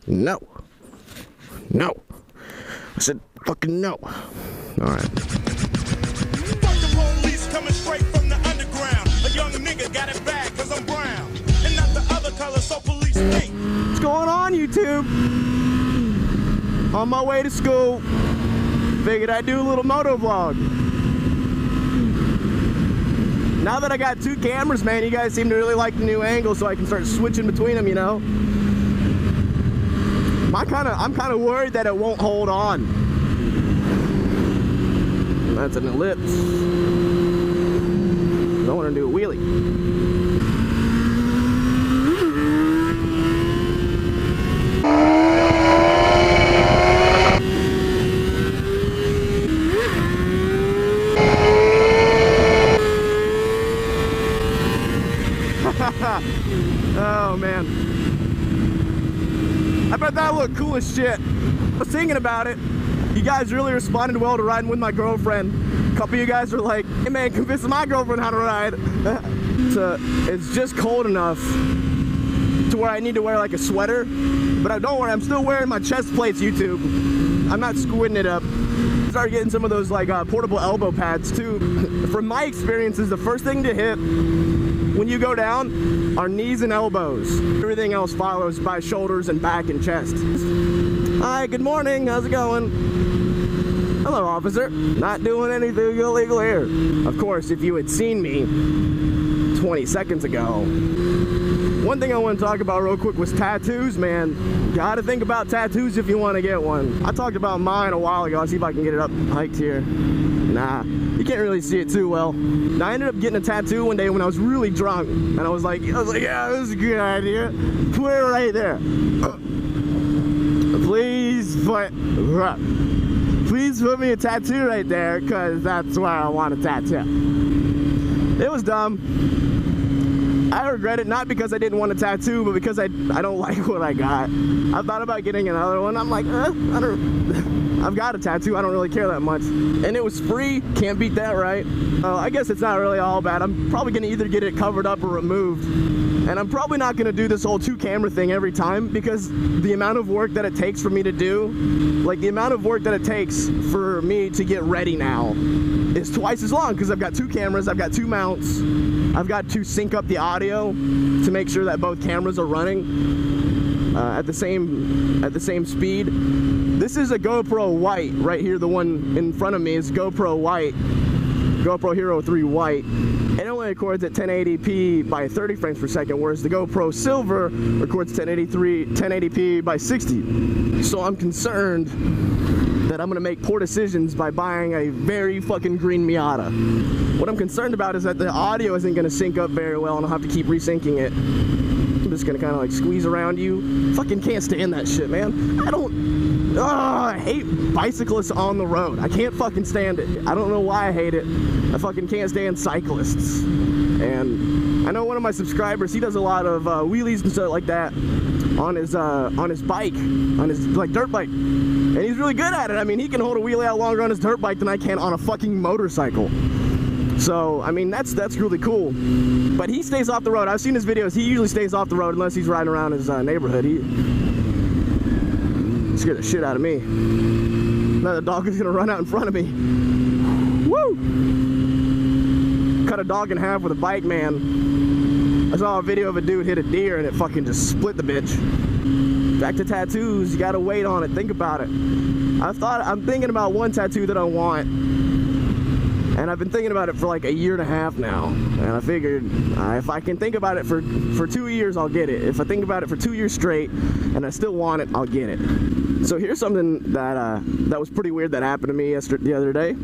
No. No. I said fucking no. Alright. Fuck the police coming straight from the underground. A young nigga got it bad cause I'm brown. And not the other color, so police think. What's going on, YouTube? On my way to school. Figured I'd do a little moto vlog. Now that I got 2 cameras, man, you guys seem to really like the new angle, so I can start switching between them, you know? I'm kind of worried that it won't hold on. That's an ellipse. Don't want to do a wheelie. Oh man, I bet that looked cool as shit. I was thinking about it. You guys really responded well to riding with my girlfriend. A couple of you guys were like, hey man, convince my girlfriend how to ride. So it's just cold enough to where I need to wear like a sweater, but don't worry, I'm still wearing my chest plates, YouTube. I'm not squinting it up. Started getting some of those like portable elbow pads too. From my experiences, the first thing to hit when you go down are knees and elbows. Everything else follows by shoulders and back and chest. Hi, good morning, how's it going? Hello, officer. Not doing anything illegal here. Of course, if you had seen me 20 seconds ago. One thing I want to talk about real quick was tattoos, man. Gotta think about tattoos if you want to get one. I talked about mine a while ago. I'll see if I can get it up hiked here. Nah, you can't really see it too well. Now, I ended up getting a tattoo one day when I was really drunk. And I was like, yeah, this is a good idea. Put it right there. Please put me a tattoo right there, because that's where I want a tattoo. It was dumb. I regret it, not because I didn't want a tattoo, but because I don't like what I got. I thought about getting another one. I'm like, I've got a tattoo. I don't really care that much. And it was free. Can't beat that, right? I guess it's not really all bad. I'm probably going to either get it covered up or removed. And I'm probably not going to do this whole 2-camera thing every time, because the amount of work that it takes for me to do, like the amount of work that it takes for me to get ready now is twice as long, because I've got 2 cameras, I've got 2 mounts, I've got to sync up the audio to make sure that both cameras are running at the same speed. This is a GoPro White right here. The one in front of me is GoPro White, GoPro Hero 3 White. It only records at 1080p by 30 frames per second, whereas the GoPro Silver records 1080p by 60. So I'm concerned that I'm gonna make poor decisions by buying a very fucking green Miata. What I'm concerned about is that the audio isn't gonna sync up very well, and I'll have to keep resyncing it. I'm just gonna kind of like squeeze around you. Fucking can't stand that shit, man. I hate bicyclists on the road. I can't fucking stand it. I don't know why I hate it. I fucking can't stand cyclists. And I know one of my subscribers, he does a lot of wheelies and stuff like that on his bike, on his like dirt bike. And he's really good at it. I mean, he can hold a wheelie out longer on his dirt bike than I can on a fucking motorcycle. So, I mean, that's really cool. But he stays off the road. I've seen his videos. He usually stays off the road unless he's riding around his neighborhood. He scared the shit out of me. Now the dog is gonna run out in front of me. Woo! Cut a dog in half with a bike, man. I saw a video of a dude hit a deer and it fucking just split the bitch. Back to tattoos, you gotta wait on it, think about it. I'm thinking about one tattoo that I want, and I've been thinking about it for like 1.5 years now. And I figured if I can think about it for 2 years, I'll get it. If I think about it for 2 years straight and I still want it, I'll get it. So here's something that was pretty weird that happened to me the other day.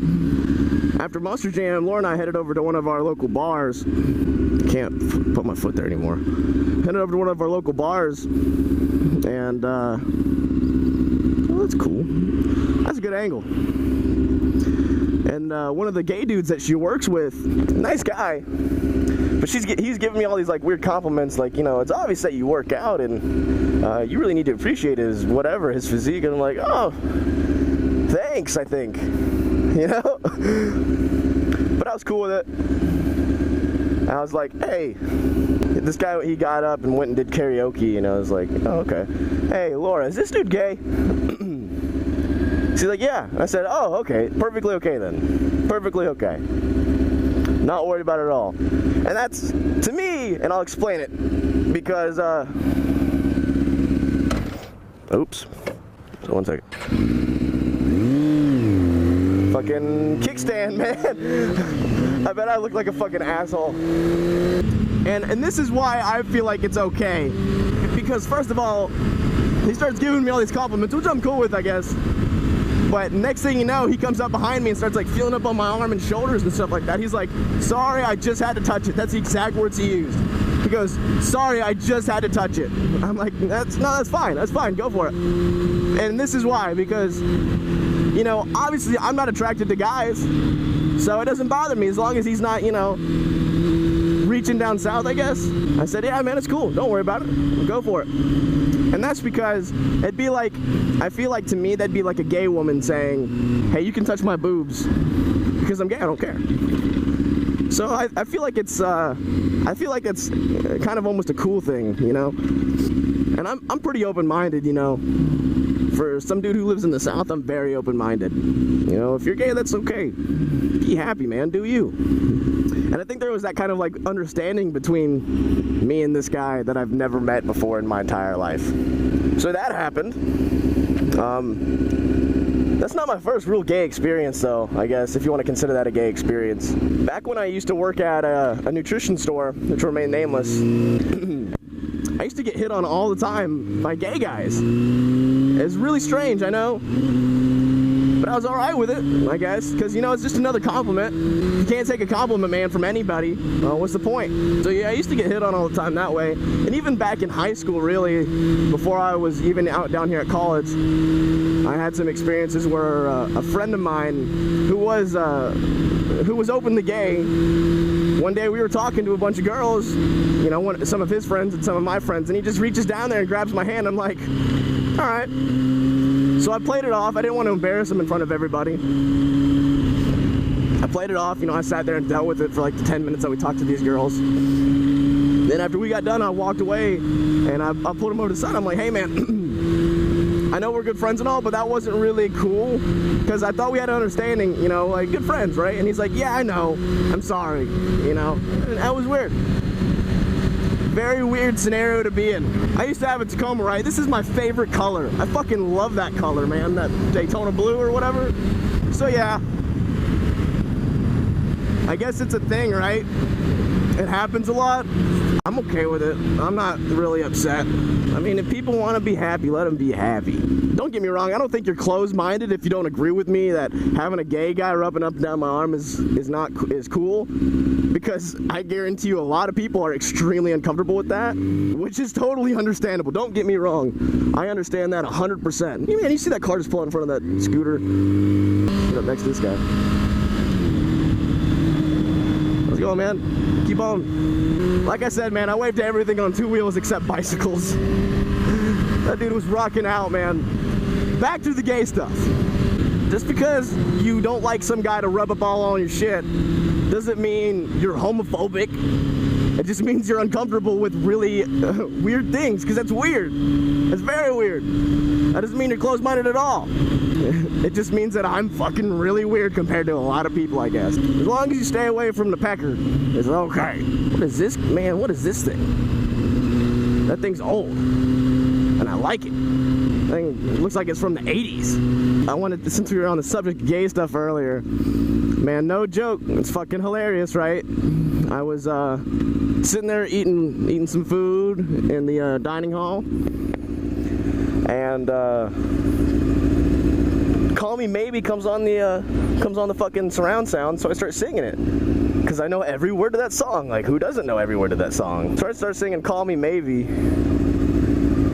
After Monster Jam, Laura and I headed over to one of our local bars. Can't put my foot there anymore. Headed over to one of our local bars, and well, that's cool. That's a good angle. And one of the gay dudes that she works with, nice guy, but he's giving me all these like weird compliments, like, you know, it's obvious that you work out and you really need to appreciate his physique. And I'm like, oh, thanks, I think, you know. But I was cool with it. And I was like, hey, this guy, he got up and went and did karaoke, and I was like, oh, okay. Hey, Laura, is this dude gay? She's like, yeah. I said, oh, okay, perfectly okay then. Perfectly okay. Not worried about it at all. And that's, to me, and I'll explain it, because, oops. So 1 second. Fucking kickstand, man. I bet I look like a fucking asshole. And this is why I feel like it's okay. Because first of all, he starts giving me all these compliments, which I'm cool with, I guess. But next thing you know, he comes up behind me and starts like feeling up on my arm and shoulders and stuff like that. He's like, sorry, I just had to touch it. That's the exact words he used. He goes, sorry, I just had to touch it. I'm like, that's fine, go for it. And this is why, because, you know, obviously I'm not attracted to guys, so it doesn't bother me as long as he's not, you know, reaching down south, I guess. I said, yeah, man, it's cool, don't worry about it, go for it. And that's because it'd be like, I feel like to me that'd be like a gay woman saying, hey, you can touch my boobs because I'm gay, I don't care. So I feel like it's kind of almost a cool thing, you know. And I'm pretty open-minded, you know. For some dude who lives in the South, I'm very open-minded. You know, if you're gay, that's okay. Be happy, man. Do you. And I think there was that kind of like understanding between me and this guy that I've never met before in my entire life. So that happened. That's not my first real gay experience, though, I guess, if you want to consider that a gay experience. Back when I used to work at a nutrition store, which will remain nameless, I used to get hit on all the time by gay guys. It's really strange, I know. But I was alright with it, I guess, because, you know, it's just another compliment. You can't take a compliment, man, from anybody. What's the point? So, yeah, I used to get hit on all the time that way. And even back in high school, really, before I was even out down here at college, I had some experiences where a friend of mine who was openly gay, one day we were talking to a bunch of girls, you know, some of his friends and some of my friends, and he just reaches down there and grabs my hand. I'm like, all right. So I played it off. I didn't want to embarrass him in front of everybody. I played it off, you know, I sat there and dealt with it for like the 10 minutes that we talked to these girls. Then after we got done, I walked away and I pulled him over to the side. I'm like, hey man, I know we're good friends and all, but that wasn't really cool because I thought we had an understanding, you know, like good friends, right? And he's like, yeah, I know, I'm sorry, you know, and that was weird. Very weird scenario to be in. I used to have a Tacoma, right? This is my favorite color. I fucking love that color, man, that Daytona blue or whatever. So yeah, I guess it's a thing, right? It happens a lot. I'm okay with it. I'm not really upset. I mean, if people want to be happy, let them be happy. Don't get me wrong, I don't think you're closed-minded if you don't agree with me that having a gay guy rubbing up and down my arm is cool, because I guarantee you a lot of people are extremely uncomfortable with that, which is totally understandable. Don't get me wrong. I understand that 100%. Man, you see that car just pull in front of that scooter? Get up next to this guy. Let's go, man. Keep on. Like I said, man, I waved to everything on two wheels except bicycles. That dude was rocking out, man. Back to the gay stuff. Just because you don't like some guy to rub up all on your shit doesn't mean you're homophobic. It just means you're uncomfortable with really weird things, because that's weird. It's very weird. That doesn't mean you're closed-minded at all. It just means that I'm fucking really weird compared to a lot of people, I guess. As long as you stay away from the pecker, it's okay. What is this, man? What is this thing? That thing's old, and I like it. That thing looks like it's from the 80s. I wanted to, since we were on the subject of gay stuff earlier, man, no joke, it's fucking hilarious, right? I was sitting there eating some food in the dining hall, and Call Me Maybe comes on the fucking surround sound, so I start singing it, because I know every word of that song. Like, who doesn't know every word of that song? So I start singing Call Me Maybe,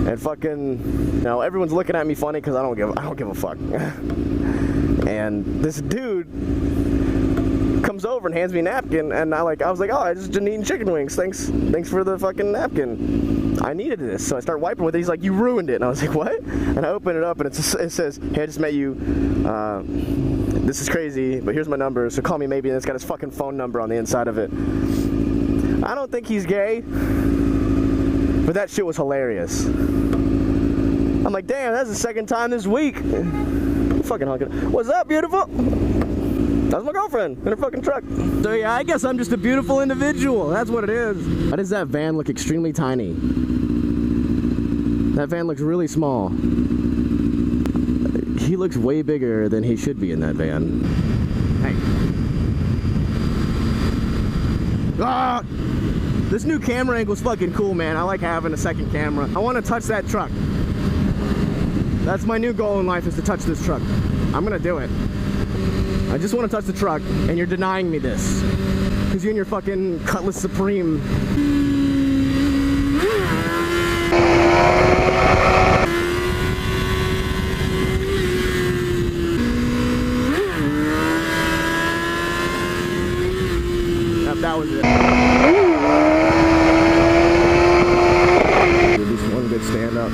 and fucking, you know, everyone's looking at me funny because I don't give a fuck. And this dude comes over and hands me a napkin, and I was like, oh, I just been eating chicken wings. Thanks for the fucking napkin. I needed this, so I start wiping with it. He's like, you ruined it. And I was like, what? And I open it up, and it says, hey, I just met you. This is crazy, but here's my number, so call me maybe. And it's got his fucking phone number on the inside of it. I don't think he's gay, but that shit was hilarious. I'm like, damn, that's the second time this week. Fucking honking. What's up, beautiful? That's my girlfriend in her fucking truck. So yeah, I guess I'm just a beautiful individual. That's what it is. Why does that van look extremely tiny? That van looks really small. He looks way bigger than he should be in that van. Hey. Ah! This new camera angle's fucking cool, man. I like having a second camera. I want to touch that truck. That's my new goal in life, is to touch this truck. I'm gonna do it. I just want to touch the truck, and you're denying me this. Because you and your fucking Cutlass Supreme. Yep, that was it. Do one good stand up.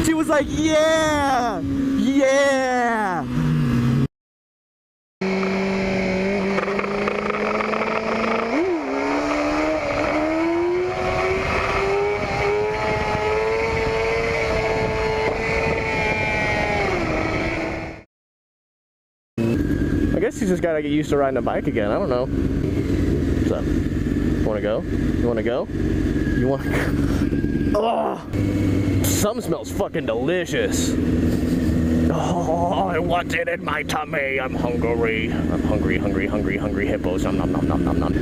She was like, yeah, yeah. I guess you just gotta get used to riding a bike again. I don't know. What's up? Wanna go? You wanna go? You wanna go? Oh, something smells fucking delicious. Oh, I want it in my tummy. I'm hungry. I'm hungry, hungry, hungry, hungry hippos. Nom nom nom nom nom nom.